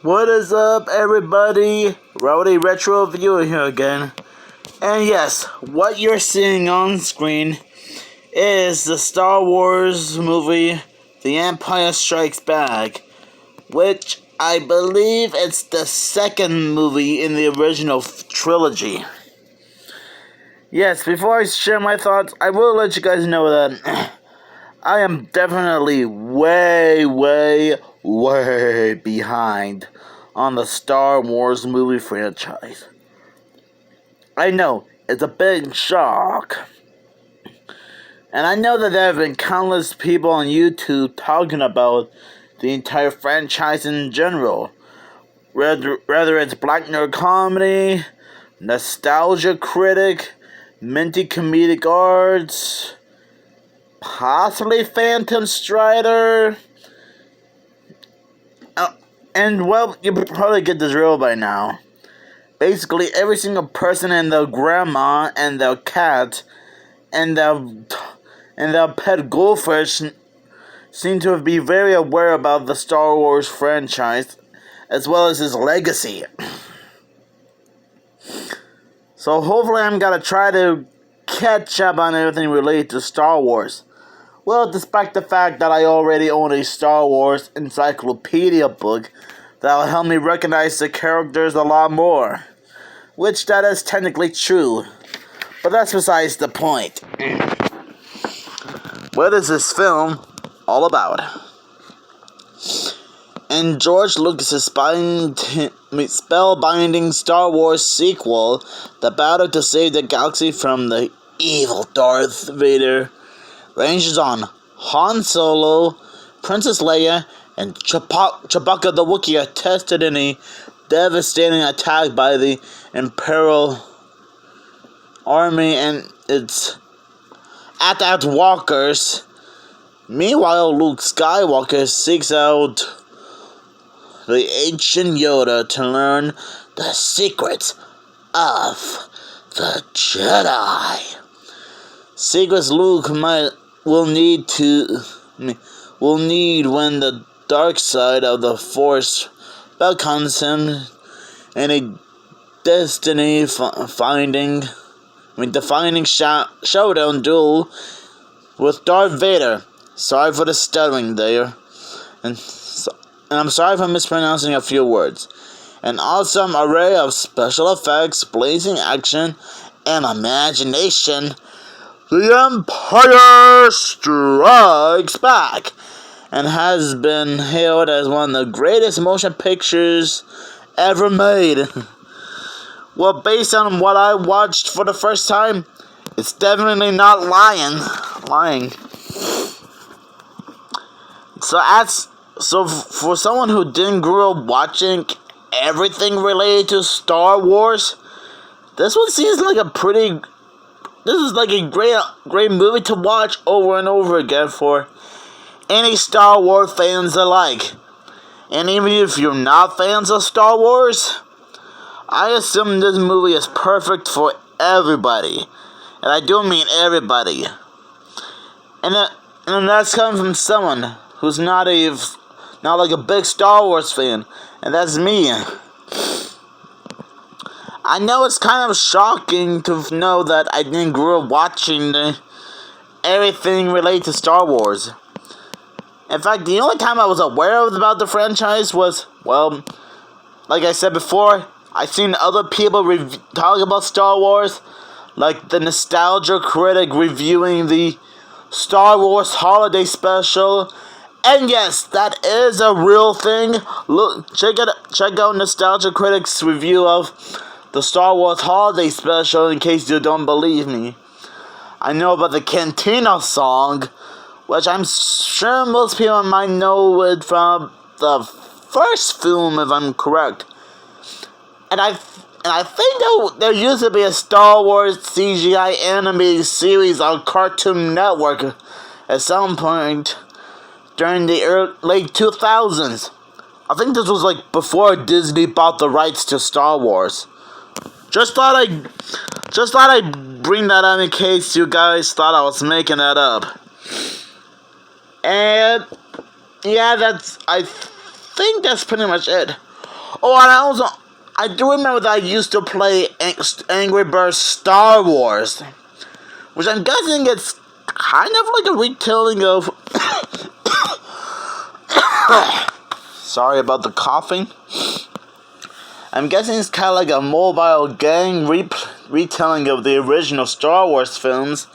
What is up, everybody? Rowdy Retro Viewer here again. And yes, what you're seeing on screen is the Star Wars movie, The Empire Strikes Back, which I believe it's the second movie in the original trilogy. Yes, before I share my thoughts, I will let you guys know that I am definitely way behind on the Star Wars movie franchise. I know, it's a big shock. And I know that there have been countless people on YouTube talking about the entire franchise in general. Whether it's Black Nerd Comedy, Nostalgia Critic, Minty Comedic Arts, possibly Phantom Strider. And well, you probably get the drill by now. Basically, every single person and their grandma and their cat and their pet goldfish seem to be very aware about the Star Wars franchise, as well as its legacy. So hopefully I'm gonna try to catch up on everything related to Star Wars. Well, despite the fact that I already own a Star Wars encyclopedia book that will help me recognize the characters a lot more. Which that is technically true. But that's besides the point. What is this film all about? In George Lucas's spellbinding Star Wars sequel, the battle to save the galaxy from the evil Darth Vader ranges on Han Solo, Princess Leia, and Chewbacca the Wookiee are tested in a devastating attack by the Imperial Army and its AT-AT walkers. Meanwhile, Luke Skywalker seeks out the ancient Yoda to learn the secrets of the Jedi. Secrets Luke will need when the dark side of the Force beckons him in a defining showdown duel with Darth Vader. Sorry for the stuttering there, and I'm sorry for mispronouncing a few words. An awesome array of special effects, blazing action, and imagination. The Empire Strikes Back, and has been hailed as one of the greatest motion pictures ever made. Well, based on what I watched for the first time, it's definitely not lying. So for someone who didn't grow up watching everything related to Star Wars, this one seems like this is like a great movie to watch over and over again for any Star Wars fans alike. And even if you're not fans of Star Wars, I assume this movie is perfect for everybody. And I do mean everybody. And that's coming from someone who's not like a big Star Wars fan. And that's me. I know it's kind of shocking to know that I didn't grow up watching everything related to Star Wars. In fact, the only time I was aware of about the franchise was, well, like I said before, I've seen other people talk about Star Wars, like the Nostalgia Critic reviewing the Star Wars Holiday Special. And yes, that is a real thing. Look, check out Nostalgia Critic's review of the Star Wars Holiday Special in case you don't believe me. I know about the Cantina song, which I'm sure most people might know it from the first film, if I'm correct. And I think there used to be a Star Wars CGI animated series on Cartoon Network at some point during the late 2000s. I think this was like before Disney bought the rights to Star Wars. Just thought I'd bring that up in case you guys thought I was making that up. And yeah, I think that's pretty much it. Oh, and I do remember that I used to play Angry Birds Star Wars, which I'm guessing it's kind of like a retelling of. Sorry about the coughing. I'm guessing it's kind of like a mobile gang retelling of the original Star Wars films,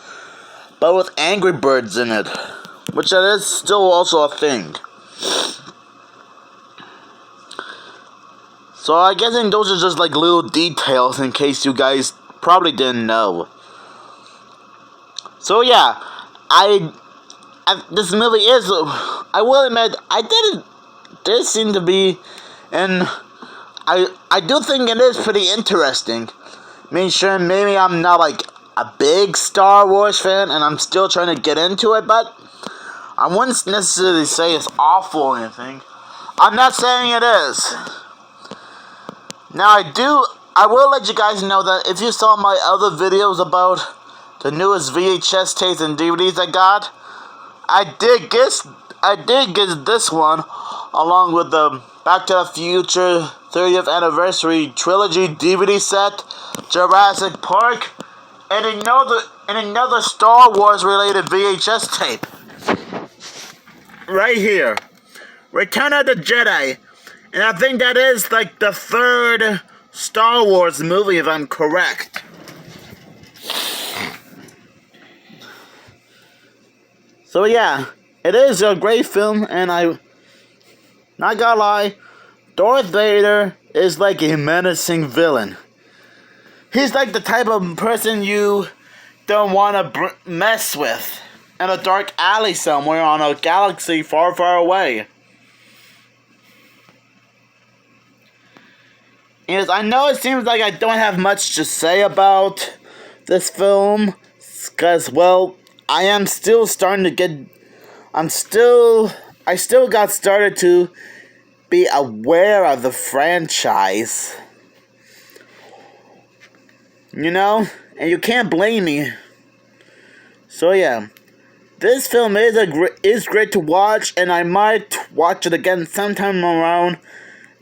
but with Angry Birds in it, which that is still also a thing. So I guess those are just like little details in case you guys probably didn't know. So yeah, this movie is, I will admit, did seem to be, and I do think it is pretty interesting. I mean, sure, maybe I'm not like a big Star Wars fan, and I'm still trying to get into it, but I wouldn't necessarily say it's awful or anything. I'm not saying it is. Now I will let you guys know that if you saw my other videos about the newest VHS tapes and DVDs I got, I did get this one along with the Back to the Future 30th Anniversary Trilogy DVD set, Jurassic Park, and another Star Wars related VHS tape. Right here. Return of the Jedi. And I think that is like the third Star Wars movie, if I'm correct. So yeah, it is a great film, and I, not gonna lie, Darth Vader is like a menacing villain. He's like the type of person you don't want to mess with in a dark alley somewhere on a galaxy far, far away. Yes, I know it seems like I don't have much to say about this film, because, well, I still got started to be aware of the franchise. You know? And you can't blame me. So yeah, this film is great to watch, and I might watch it again sometime around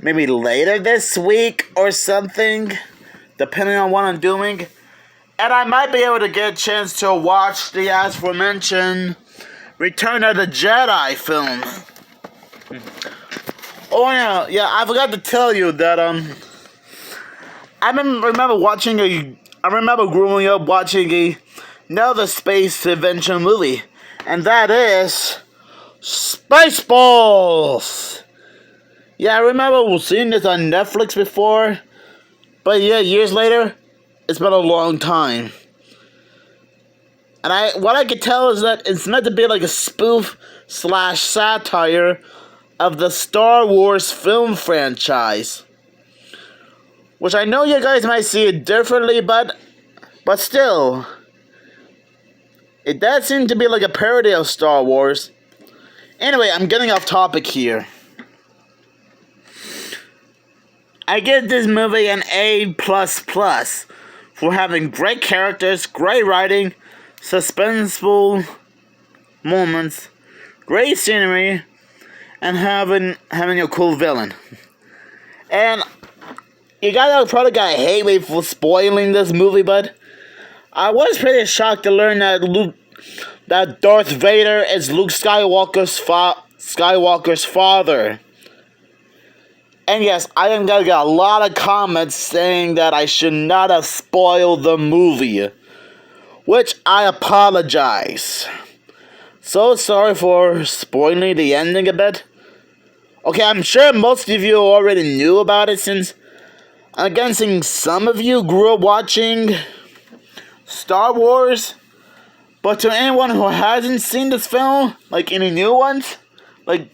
maybe later this week or something, depending on what I'm doing. And I might be able to get a chance to watch the aforementioned Return of the Jedi film. Oh yeah, I forgot to tell you that I remember growing up watching another space adventure movie, and that is Spaceballs. Yeah, I remember seeing this on Netflix before, but yeah, years later, it's been a long time. And what I could tell is that it's meant to be like a spoof / satire of the Star Wars film franchise. Which I know you guys might see it differently, but still, it does seem to be like a parody of Star Wars. Anyway, I'm getting off topic here. I give this movie an A++ for having great characters, great writing, suspenseful moments, great scenery, and having a cool villain. And you guys probably gotta hate me for spoiling this movie, but I was pretty shocked to learn that Darth Vader is Luke Skywalker's father. And yes, I am gonna get a lot of comments saying that I should not have spoiled the movie, which I apologize. So sorry for spoiling the ending a bit. Okay, I'm sure most of you already knew about it, since I'm guessing some of you grew up watching Star Wars. But to anyone who hasn't seen this film, like any new ones, to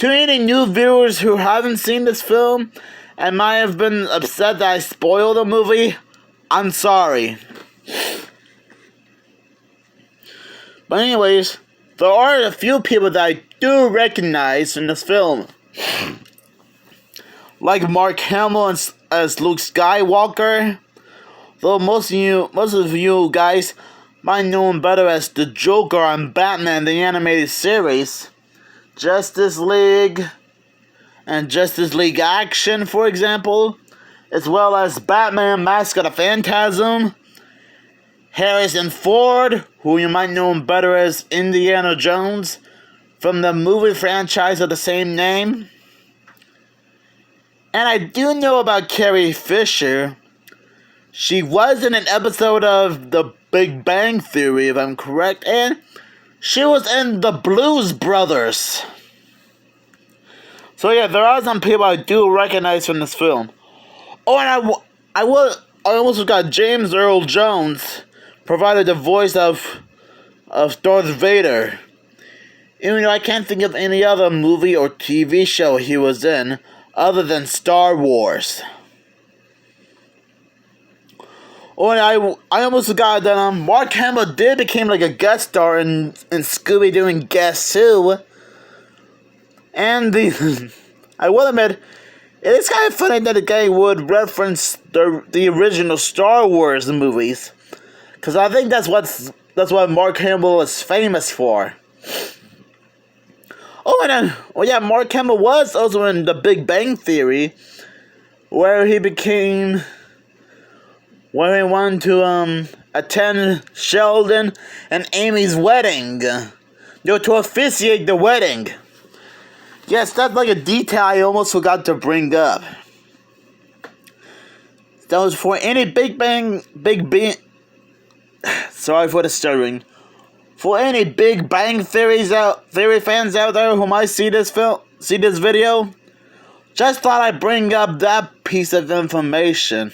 any new viewers who haven't seen this film and might have been upset that I spoiled the movie, I'm sorry. But anyways, there are a few people that I do recognize in this film. Like Mark Hamill as Luke Skywalker. Though most of you guys might know him better as the Joker on Batman the Animated Series, Justice League, and Justice League Action, for example, as well as Batman Mask of the Phantasm, Harrison Ford, who you might know him better as Indiana Jones, from the movie franchise of the same name. And I do know about Carrie Fisher. She was in an episode of The Big Bang Theory, if I'm correct, and she was in The Blues Brothers. So yeah, there are some people I do recognize from this film. Oh, and I almost forgot, James Earl Jones provided the voice of Darth Vader. Even though I can't think of any other movie or TV show he was in other than Star Wars. Oh, and I almost forgot that Mark Hamill did become like a guest star in Scooby-Doo and Guess Who. And I will admit, it is kind of funny that the guy would reference the original Star Wars movies, because I think that's what Mark Hamill is famous for. Oh, and then, yeah, Mark Hamill was also in The Big Bang Theory, where he wanted to attend Sheldon and Amy's wedding, to officiate the wedding. Yes, that's like a detail I almost forgot to bring up. That was for any sorry for the stuttering. For any Big Bang Theory fans out there who might see this video, just thought I'd bring up that piece of information.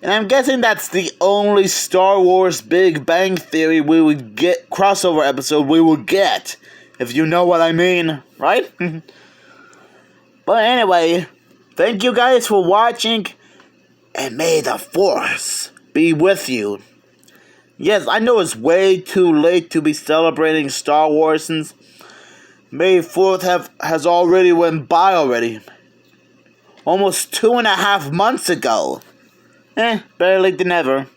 And I'm guessing that's the only Star Wars Big Bang Theory crossover episode we will get, if you know what I mean, right? But anyway, thank you guys for watching, and may the Force be with you. Yes, I know it's way too late to be celebrating Star Wars since May 4th has already went by already. Almost 2.5 months ago. Better late than never.